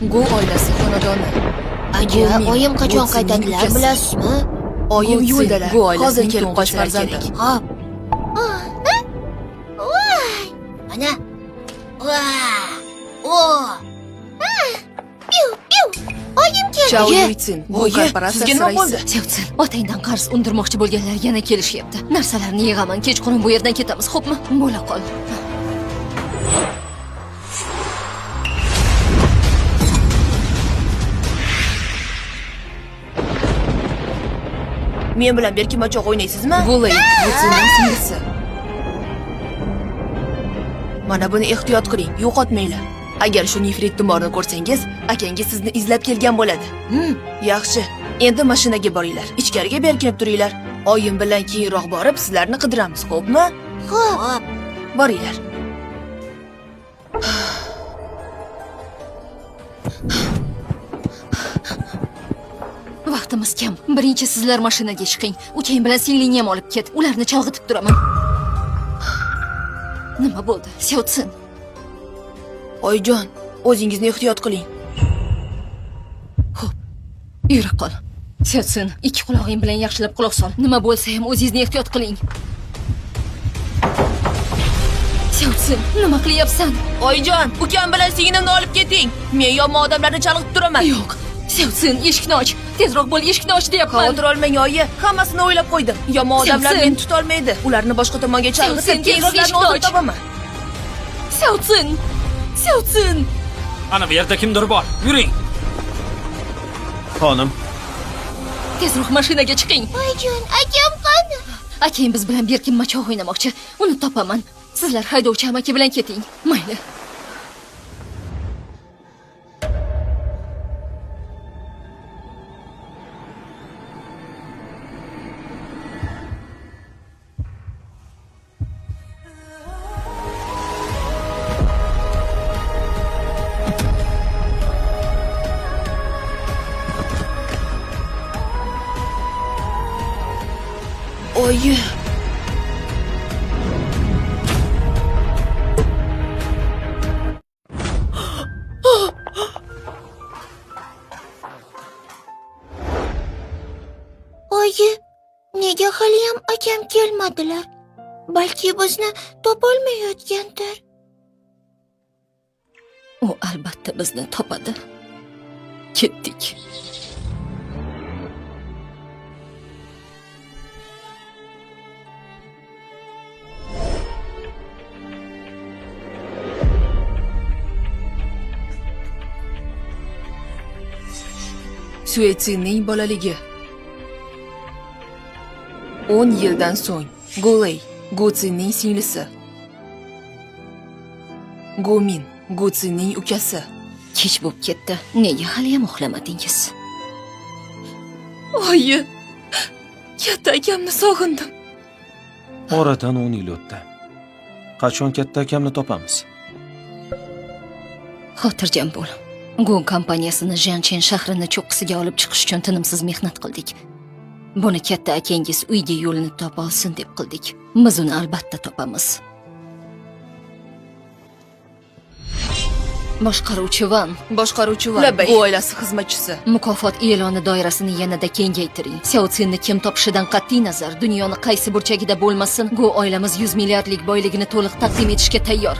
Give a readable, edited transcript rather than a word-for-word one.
Gu oilasi xonadoni. Aja, oyim qachon qaytadilar, bilasizmi? Oyim yo'ldalar. Hozir kelib qolsalar kerak. Hop. Ana. Oyim keldi. Chao Yuitsin. Bu korporatsiya sizga nima bo'ldi? Sevsin, otangdan qarz undirmoqchi bo'lganlar yana kelishyapti. Narsalarni yig'aman, kechqurun bu yerdan ketamiz, xo'pmi? Bo'la qol. Men bilan berkinmachoq o'ynaysizmi? Guley, Yuitsinning singlisi. Mana buni ehtiyot qiling, yo'qotmanglar. Agar shu nefrit tumorni ko'rsangiz, akangiz sizni izlab kelgan bo'ladi. Yaxshi. Endi mashinaga boringlar. Ichkariga berkinib turinglar. Oyim bilan keyinroq borib sizlarni qidiramiz, xo'pmi? Xo'p. Boringlar. Vaqtimiz kam. Birinchi sizlar mashinaga chiqing. Ukang bilan singlingni ham olib ket. Ularni chalg'itib turaman. Nima bo'ldi? Sevsin. Oyjon, o'zingizni ehtiyot qiling. Xo'p. Yura qol. Sevsin, ikki quloqing bilan yaxshilab quloq sol. Nima bo'lsa ham o'zingizni ehtiyot qiling. Sevsin, nima qilyapsan? Oyjon, ukam bilan singlimni olib keting. Men yomon odamlarni chalg'itib turaman. Yo'q. Sevsin, eshikni och. Tezroq bo'l, eshikni och deyapman. Xavotir olmang, oyi. Hammasini o'ylab qo'ydim. Yomon odamlar Sevsin. meni tuta olmaydi. Ularni boshqa tomonga chalg'itib, Sevsin, keyinroq tezroq ularni eshikni och. topaman. Sevsin. Sevsin. Ana bu yerda kimdir bor. Yuring. Xonim, Tezroq mashinaga chiqing. Oyjon, akam qani? Akang biz bilan berkinmachoq o'ynamoqchi. Uni topaman. Sizlar haydovchi amaki bilan keting. Mayli. Oyi. Oyi, nega hali ham akam kelmadilar? Balki bizni topolmayotgandir. U albatta bizni topadi. Ketdik. Suetsinning bolaligi. 10 yildan so'ng Guley, Gutsinning singlisi. Gumin, Gutsinning ukasi. Kech bo'lib ketdi. Nega hali ham uxlamadingiz? Oyi, katta akamni sog'indim. oradan 10 yil o'tdi. Qachon katta akamni topamiz? Xotirjam bo'l. Gon kompaniyasini Janchen shahrini cho'qqisiga olib chiqish uchun tinimsiz mehnat qildik. Buni katta akangiz uyga yo'lini topa olsin deb qildik. Biz uni albatta topamiz. Boshqaruvchi Van, Boshqaruvchi bu oilasi xizmatchisi. mukofot e'loni doirasini yanada kengaytiring. Seotsinni kim topishidan qat'iy nazar, dunyoni qaysi burchagida bo'lmasin, Go oilamiz 100 milliardlik boyligini to'liq taqdim etishga tayyor.